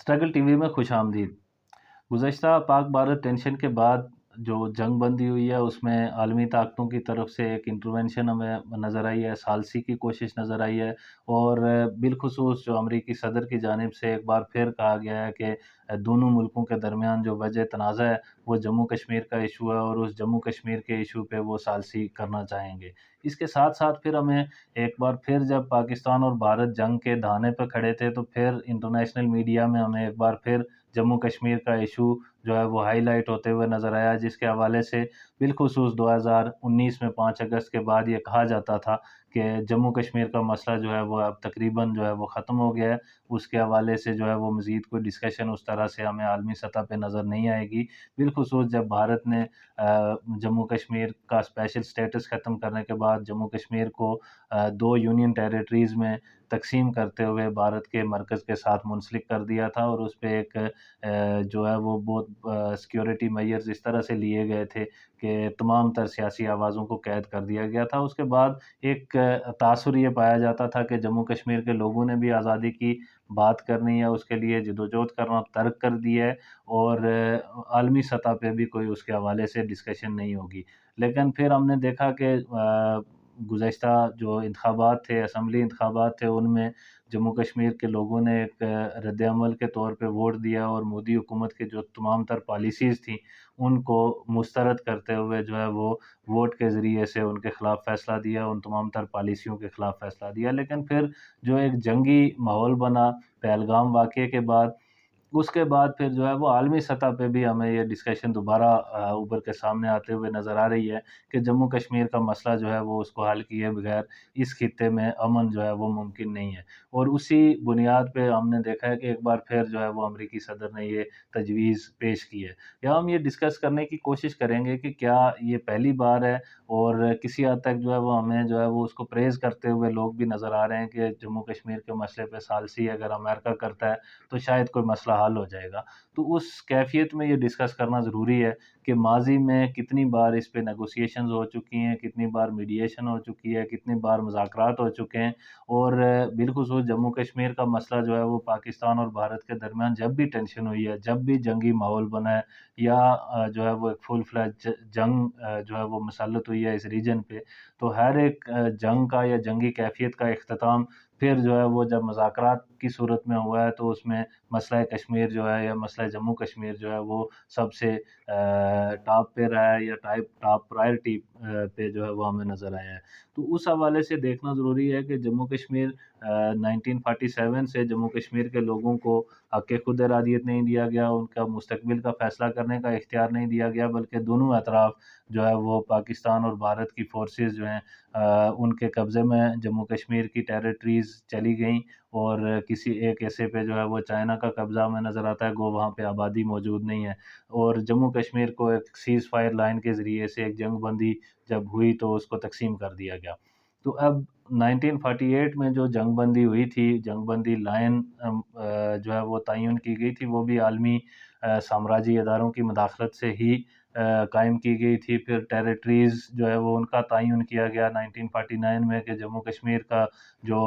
Struggle T V میں خوش آمدید۔ گزشتہ پاک بھارت ٹینشن کے بعد جو جنگ بندی ہوئی ہے اس میں عالمی طاقتوں کی طرف سے ایک انٹروینشن ہمیں نظر آئی ہے، ثالثی کی کوشش نظر آئی ہے، اور بالخصوص جو امریکی صدر کی جانب سے ایک بار پھر کہا گیا ہے کہ دونوں ملکوں کے درمیان جو وجہ تنازع ہے وہ جموں کشمیر کا ایشو ہے، اور اس جموں کشمیر کے ایشو پہ وہ ثالثی کرنا چاہیں گے۔ اس کے ساتھ ساتھ پھر ہمیں ایک بار پھر جب پاکستان اور بھارت جنگ کے دہانے پہ کھڑے تھے تو پھر انٹرنیشنل میڈیا میں ہمیں ایک بار پھر جموں کشمیر کا ایشو جو ہے وہ ہائی لائٹ ہوتے ہوئے نظر آیا، جس کے حوالے سے بالخصوص 2019 میں 5 اگست کے بعد یہ کہا جاتا تھا کہ جموں کشمیر کا مسئلہ جو ہے وہ اب تقریباً جو ہے وہ ختم ہو گیا ہے۔ اس کے حوالے سے جو ہے وہ مزید کوئی ڈسکشن اس طرح سے ہمیں عالمی سطح پہ نظر نہیں آئے گی، بالخصوص جب بھارت نے جموں کشمیر کا اسپیشل سٹیٹس ختم کرنے کے بعد جموں کشمیر کو 2 یونین ٹیریٹریز میں تقسیم کرتے ہوئے بھارت کے مرکز کے ساتھ منسلک کر دیا تھا، اور اس پہ ایک جو ہے وہ بہت سیکیورٹی میئرز اس طرح سے لیے گئے تھے کہ تمام تر سیاسی آوازوں کو قید کر دیا گیا تھا۔ اس کے بعد ایک تاثر یہ پایا جاتا تھا کہ جموں کشمیر کے لوگوں نے بھی آزادی کی بات کرنی ہے، اس کے لیے جدوجہد کرنا ترک کر دیا ہے، اور عالمی سطح پہ بھی کوئی اس کے حوالے سے ڈسکشن نہیں ہوگی۔ لیکن پھر ہم نے دیکھا کہ گزشتہ جو انتخابات تھے، اسمبلی انتخابات تھے، ان میں جموں کشمیر کے لوگوں نے ایک رد عمل کے طور پہ ووٹ دیا، اور مودی حکومت کے جو تمام تر پالیسیز تھیں ان کو مسترد کرتے ہوئے جو ہے وہ ووٹ کے ذریعے سے ان کے خلاف فیصلہ دیا، ان تمام تر پالیسیوں کے خلاف فیصلہ دیا۔ لیکن پھر جو ایک جنگی ماحول بنا پہلگام واقعے کے بعد، اس کے بعد پھر جو ہے وہ عالمی سطح پہ بھی ہمیں یہ ڈسکشن دوبارہ ابھر کے سامنے آتے ہوئے نظر آ رہی ہے کہ جموں کشمیر کا مسئلہ جو ہے وہ اس کو حل کیے بغیر اس خطے میں امن جو ہے وہ ممکن نہیں ہے۔ اور اسی بنیاد پہ ہم نے دیکھا ہے کہ ایک بار پھر جو ہے وہ امریکی صدر نے یہ تجویز پیش کی ہے۔ یا ہم یہ ڈسکس کرنے کی کوشش کریں گے کہ کیا یہ پہلی بار ہے، اور کسی حد تک جو ہے وہ ہمیں جو ہے وہ اس کو پریز کرتے ہوئے لوگ بھی نظر آ رہے ہیں کہ جموں کشمیر کے مسئلے پہ ثالثی اگر امریکہ کرتا ہے تو شاید کوئی مسئلہ حل ہو جائے گا۔ تو اس کیفیت میں یہ ڈسکس کرنا ضروری ہے کہ ماضی میں کتنی بار اس پہ نیگوسیشنز ہو چکی ہیں، کتنی بار میڈییشن ہو چکی ہے، کتنی بار مذاکرات ہو چکے ہیں، اور بالخصوص جموں کشمیر کا مسئلہ جو ہے وہ پاکستان اور بھارت کے درمیان جب بھی ٹینشن ہوئی ہے، جب بھی جنگی ماحول بنا ہے، یا جو ہے وہ ایک فل فلیج جنگ جو ہے وہ مسلط ہوئی ہے اس ریجن پہ، تو ہر ایک جنگ کا یا جنگی کیفیت کا اختتام پھر جو ہے وہ جب مذاکرات کی صورت میں ہوا ہے تو اس میں مسئلہ کشمیر جو ہے یا مسئلہ جموں کشمیر جو ہے وہ سب سے ٹاپ پہ رہا ہے، یا ٹاپ پرائرٹی پہ جو ہے وہ ہمیں نظر آیا ہے۔ تو اس حوالے سے دیکھنا ضروری ہے کہ جموں کشمیر 1947 سے جموں کشمیر کے لوگوں کو حق خود ارادیت نہیں دیا گیا، ان کا مستقبل کا فیصلہ کرنے کا اختیار نہیں دیا گیا، بلکہ دونوں اطراف جو ہے وہ پاکستان اور بھارت کی فورسز جو ہیں ان کے قبضے میں جموں کشمیر کی ٹیریٹریز چلی گئیں، اور کسی ایک ایسے پہ جو ہے وہ چائنا کا قبضہ ہمیں نظر آتا ہے، گو وہاں پہ آبادی موجود نہیں ہے، اور جموں کشمیر کو ایک سیز فائر لائن کے ذریعے سے ایک جنگ بندی جب ہوئی تو اس کو تقسیم کر دیا گیا۔ تو اب 1948 میں جو جنگ بندی ہوئی تھی، جنگ بندی لائن جو ہے وہ تعین کی گئی تھی، وہ بھی عالمی سامراجی اداروں کی مداخلت سے ہی قائم کی گئی تھی۔ پھر ٹیریٹریز جو ہے وہ ان کا تعین کیا گیا 1949 میں کہ جموں کشمیر کا جو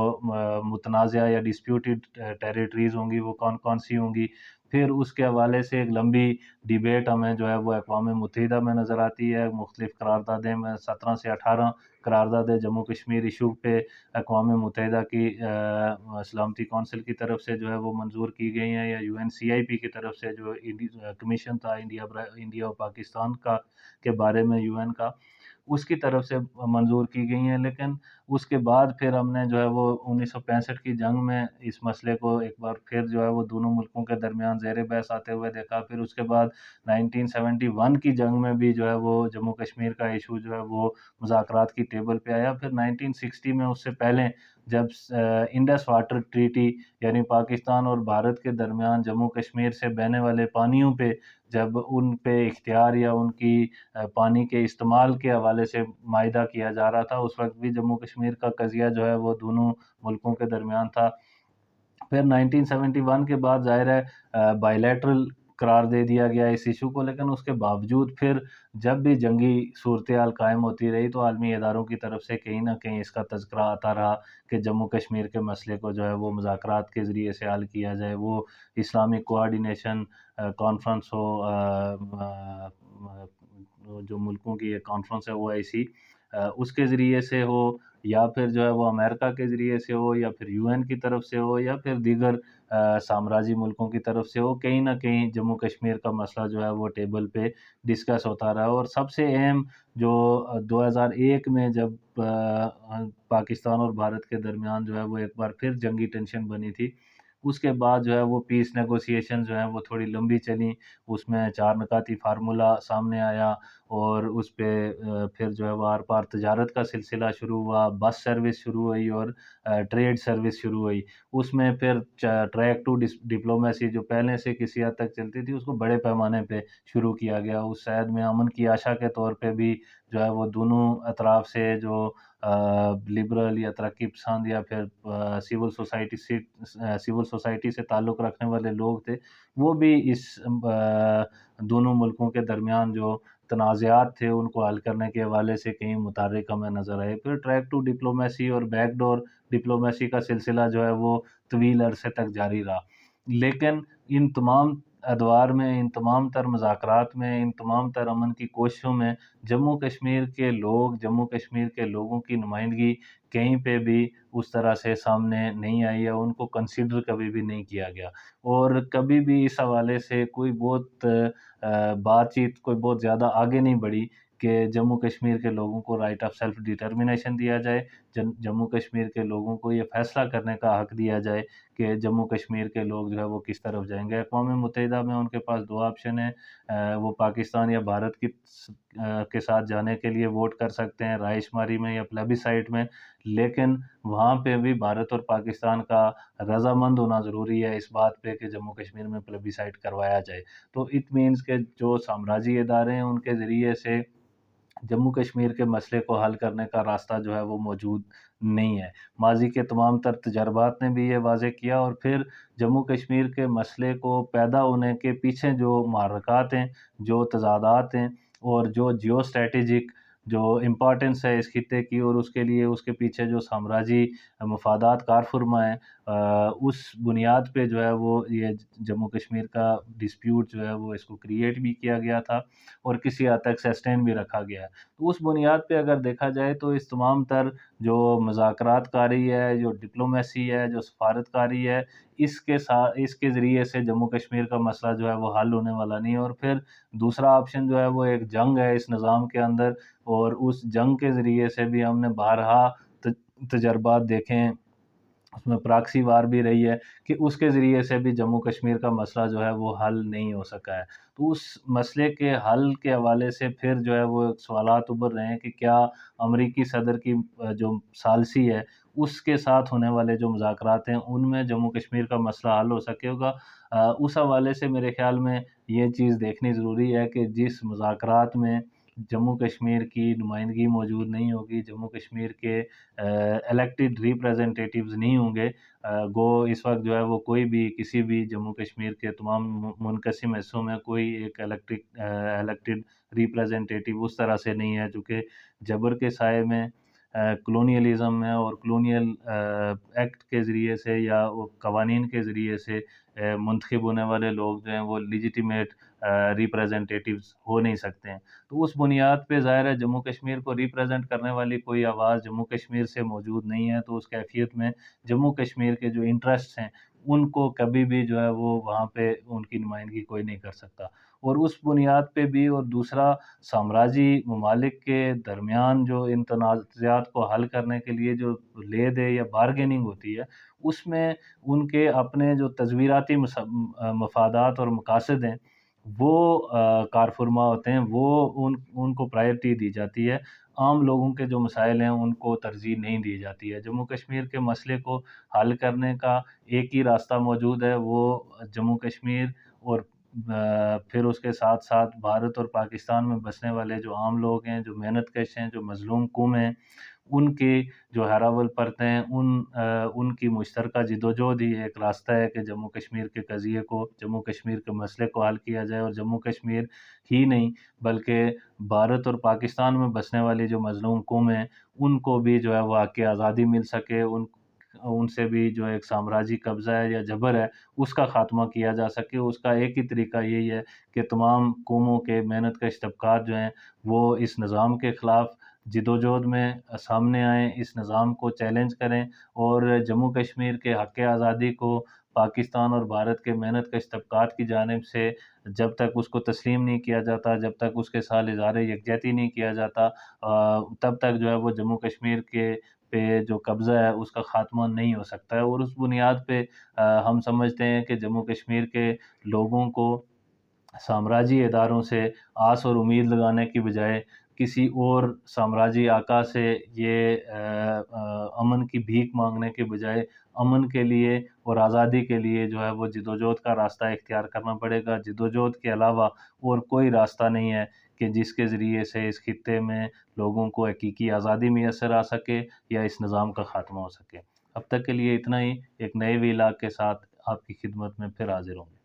متنازعہ یا ڈسپیوٹڈ ٹیریٹریز ہوں گی وہ کون کون سی ہوں گی۔ پھر اس کے حوالے سے ایک لمبی ڈیبیٹ ہمیں جو ہے وہ اقوام متحدہ میں نظر آتی ہے، مختلف قراردادیں میں 17 سے 18 قراردادیں جموں کشمیر ایشو پہ اقوام متحدہ کی سلامتی کونسل کی طرف سے جو ہے وہ منظور کی گئی ہیں، یا UNCIP کی طرف سے جو کمیشن تھا انڈیا اور پاکستان کا کے بارے میں UN کا، اس کی طرف سے منظور کی گئی ہیں۔ لیکن اس کے بعد پھر ہم نے جو ہے وہ 1965 کی جنگ میں اس مسئلے کو ایک بار پھر جو ہے وہ دونوں ملکوں کے درمیان زیر بحث آتے ہوئے دیکھا۔ پھر اس کے بعد 1971 کی جنگ میں بھی جو ہے وہ جموں کشمیر کا ایشو جو ہے وہ مذاکرات کی ٹیبل پہ آیا۔ پھر 1960 میں اس سے پہلے جب انڈس واٹر ٹریٹی یعنی پاکستان اور بھارت کے درمیان جموں کشمیر سے بہنے والے پانیوں پہ جب ان پہ اختیار یا ان کی پانی کے استعمال کے حوالے سے معاہدہ کیا جا رہا تھا، اس وقت بھی جموں کشمیر کا قضیہ جو ہے وہ دونوں ملکوں کے درمیان تھا۔ پھر 1971 کے بعد ظاہر ہے بائیلیٹرل قرار دے دیا گیا اس ایشو کو، لیکن اس کے باوجود پھر جب بھی جنگی صورتحال قائم ہوتی رہی تو عالمی اداروں کی طرف سے کہیں نہ کہیں اس کا تذکرہ آتا رہا کہ جموں کشمیر کے مسئلے کو جو ہے وہ مذاکرات کے ذریعے سے حل کیا جائے، وہ اسلامک کوآرڈینیشن کانفرنس ہو، جو ملکوں کی ایک کانفرنس ہے OIC، اس کے ذریعے سے ہو، یا پھر جو ہے وہ امریکہ کے ذریعے سے ہو، یا پھر UN کی طرف سے ہو، یا پھر دیگر سامراجی ملکوں کی طرف سے ہو، کہیں نہ کہیں جموں کشمیر کا مسئلہ جو ہے وہ ٹیبل پہ ڈسکس ہوتا رہا۔ اور سب سے اہم جو 2001 میں جب پاکستان اور بھارت کے درمیان جو ہے وہ ایک بار پھر جنگی ٹینشن بنی تھی، اس کے بعد جو ہے وہ پیس نیگوسیشن جو ہیں وہ تھوڑی لمبی چلیں، اس میں 4 نکاتی فارمولہ سامنے آیا، اور اس پہ پھر جو ہے وہ آر پار تجارت کا سلسلہ شروع ہوا، بس سروس شروع ہوئی اور ٹریڈ سروس شروع ہوئی۔ اس میں پھر ٹریک ٹو ڈپلومیسی جو پہلے سے کسی حد تک چلتی تھی، اس کو بڑے پیمانے پہ شروع کیا گیا۔ اس عہد میں امن کی آشا کے طور پہ بھی جو ہے وہ دونوں اطراف سے جو لبرل یا ترقی پسند یا پھر سول سوسائٹی سے تعلق رکھنے والے لوگ تھے، وہ بھی اس دونوں ملکوں کے درمیان جو تنازعات تھے ان کو حل کرنے کے حوالے سے کہیں متحرک ہمیں نظر آئے۔ پھر ٹریک ٹو ڈپلومیسی اور بیک ڈور ڈپلومیسی کا سلسلہ جو ہے وہ طویل عرصے تک جاری رہا، لیکن ان تمام ادوار میں، ان تمام تر مذاکرات میں، ان تمام تر امن کی کوششوں میں جموں کشمیر کے لوگ، جموں کشمیر کے لوگوں کی نمائندگی کہیں پہ بھی اس طرح سے سامنے نہیں آئی ہے، ان کو کنسیڈر کبھی بھی نہیں کیا گیا، اور کبھی بھی اس حوالے سے کوئی بہت بات چیت کوئی بہت زیادہ آگے نہیں بڑھی کہ جموں کشمیر کے لوگوں کو رائٹ آف سیلف ڈٹرمنیشن دیا جائے، جموں کشمیر کے لوگوں کو یہ فیصلہ کرنے کا حق دیا جائے کہ جموں کشمیر کے لوگ جو ہے وہ کس طرف جائیں گے۔ اقوام متحدہ میں ان کے پاس 2 آپشن ہیں، وہ پاکستان یا بھارت کے ساتھ جانے کے لیے ووٹ کر سکتے ہیں رائے شماری میں یا پلیبیسائٹ میں، لیکن وہاں پہ بھی بھارت اور پاکستان کا رضامند ہونا ضروری ہے اس بات پہ کہ جموں کشمیر میں پلیبیسائٹ کروایا جائے۔ تو اٹ مینس کہ جو سامراجی ادارے ہیں ان کے ذریعے سے جموں کشمیر کے مسئلے کو حل کرنے کا راستہ جو ہے وہ موجود نہیں ہے۔ ماضی کے تمام تر تجربات نے بھی یہ واضح کیا، اور پھر جموں کشمیر کے مسئلے کو پیدا ہونے کے پیچھے جو محرکات ہیں، جو تضادات ہیں، اور جو جیو اسٹریٹجک جو امپورٹنس ہے اس خطے کی، اور اس کے لیے اس کے پیچھے جو سامراجی مفادات کار فرما ہیں، اس بنیاد پہ جو ہے وہ یہ جموں کشمیر کا ڈسپیوٹ جو ہے وہ اس کو کریٹ بھی کیا گیا تھا اور کسی حد تک سسٹین بھی رکھا گیا ہے۔ تو اس بنیاد پہ اگر دیکھا جائے تو اس تمام تر جو مذاکرات کاری ہے، جو ڈپلومیسی ہے، جو سفارت کاری ہے، اس کے ذریعے سے جموں کشمیر کا مسئلہ جو ہے وہ حل ہونے والا نہیں ہے، اور پھر دوسرا آپشن جو ہے وہ ایک جنگ ہے اس نظام کے اندر، اور اس جنگ کے ذریعے سے بھی ہم نے بارہا تجربات دیکھے ہیں، اس میں پراکسی وار بھی رہی ہے کہ اس کے ذریعے سے بھی جموں کشمیر کا مسئلہ جو ہے وہ حل نہیں ہو سکا ہے۔ تو اس مسئلے کے حل کے حوالے سے پھر جو ہے وہ سوالات ابھر رہے ہیں کہ کیا امریکی صدر کی جو ثالثی ہے اس کے ساتھ ہونے والے جو مذاکرات ہیں ان میں جموں کشمیر کا مسئلہ حل ہو سکے گا۔ اس حوالے سے میرے خیال میں یہ چیز دیکھنی ضروری ہے کہ جس مذاکرات میں جموں کشمیر کی نمائندگی موجود نہیں ہوگی، جموں کشمیر کے الیکٹڈ ریپریزنٹیٹیوز نہیں ہوں گے، گو اس وقت جو ہے وہ کوئی بھی کسی بھی جموں کشمیر کے تمام منقسم حصوں میں کوئی ایک الیکٹڈ ریپریزنٹیٹیو اس طرح سے نہیں ہے، جو کہ جبر کے سائے میں کلونیلزم میں اور کلونیل ایکٹ کے ذریعے سے یا قوانین کے ذریعے سے منتخب ہونے والے لوگ جو ہیں وہ لیجیٹیمیٹ ریپریزنٹیٹیوز ہو نہیں سکتے ہیں۔ تو اس بنیاد پہ ظاہر ہے جموں کشمیر کو ریپریزنٹ کرنے والی کوئی آواز جموں کشمیر سے موجود نہیں ہے، تو اس کیفیت میں جموں کشمیر کے جو انٹرسٹ ہیں ان کو کبھی بھی جو ہے وہ وہاں پہ ان کی نمائندگی کوئی نہیں کر سکتا، اور اس بنیاد پہ بھی، اور دوسرا سامراجی ممالک کے درمیان جو ان تنازعات کو حل کرنے کے لیے جو لے دے یا بارگیننگ ہوتی ہے، اس میں ان کے اپنے جو تصویراتی مفادات اور مقاصد ہیں وہ کار فرما ہوتے ہیں، وہ ان کو پرائرٹی دی جاتی ہے، عام لوگوں کے جو مسائل ہیں ان کو ترجیح نہیں دی جاتی ہے۔ جموں کشمیر کے مسئلے کو حل کرنے کا ایک ہی راستہ موجود ہے، وہ جموں کشمیر اور پھر اس کے ساتھ ساتھ بھارت اور پاکستان میں بسنے والے جو عام لوگ ہیں، جو محنت کش ہیں، جو مظلوم قوم ہیں، ان کی جو ہیراول پرتیں ان کی مشترکہ جدوجہد ہی ایک راستہ ہے کہ جموں کشمیر کے قضیے کو، جموں کشمیر کے مسئلے کو حل کیا جائے، اور جموں کشمیر ہی نہیں بلکہ بھارت اور پاکستان میں بسنے والی جو مظلوم قومیں ہیں ان کو بھی جو ہے وہ حق آزادی مل سکے، ان سے بھی جو ایک سامراجی قبضہ ہے یا جبر ہے اس کا خاتمہ کیا جا سکے۔ اس کا ایک ہی طریقہ یہی ہے کہ تمام قوموں کے محنت کش طبقات جو ہیں وہ اس نظام کے خلاف جدوجہد میں سامنے آئیں، اس نظام کو چیلنج کریں، اور جموں کشمیر کے حق آزادی کو پاکستان اور بھارت کے محنت کش طبقات کی جانب سے جب تک اس کو تسلیم نہیں کیا جاتا، جب تک اس کے ساتھ اظہار یکجہتی نہیں کیا جاتا، تب تک جو ہے وہ جموں کشمیر کے پہ جو قبضہ ہے اس کا خاتمہ نہیں ہو سکتا ہے۔ اور اس بنیاد پہ ہم سمجھتے ہیں کہ جموں کشمیر کے لوگوں کو سامراجی اداروں سے آس اور امید لگانے کی بجائے کسی اور سامراجی آقا سے یہ امن کی بھیک مانگنے کے بجائے امن کے لیے اور آزادی کے لیے جو ہے وہ جدوجہد کا راستہ اختیار کرنا پڑے گا۔ جدوجہد کے علاوہ اور کوئی راستہ نہیں ہے کہ جس کے ذریعے سے اس خطے میں لوگوں کو حقیقی آزادی میسر آ سکے یا اس نظام کا خاتمہ ہو سکے۔ اب تک کے لیے اتنا ہی، ایک نئے ویلاگ کے ساتھ آپ کی خدمت میں پھر حاضر ہوں گے۔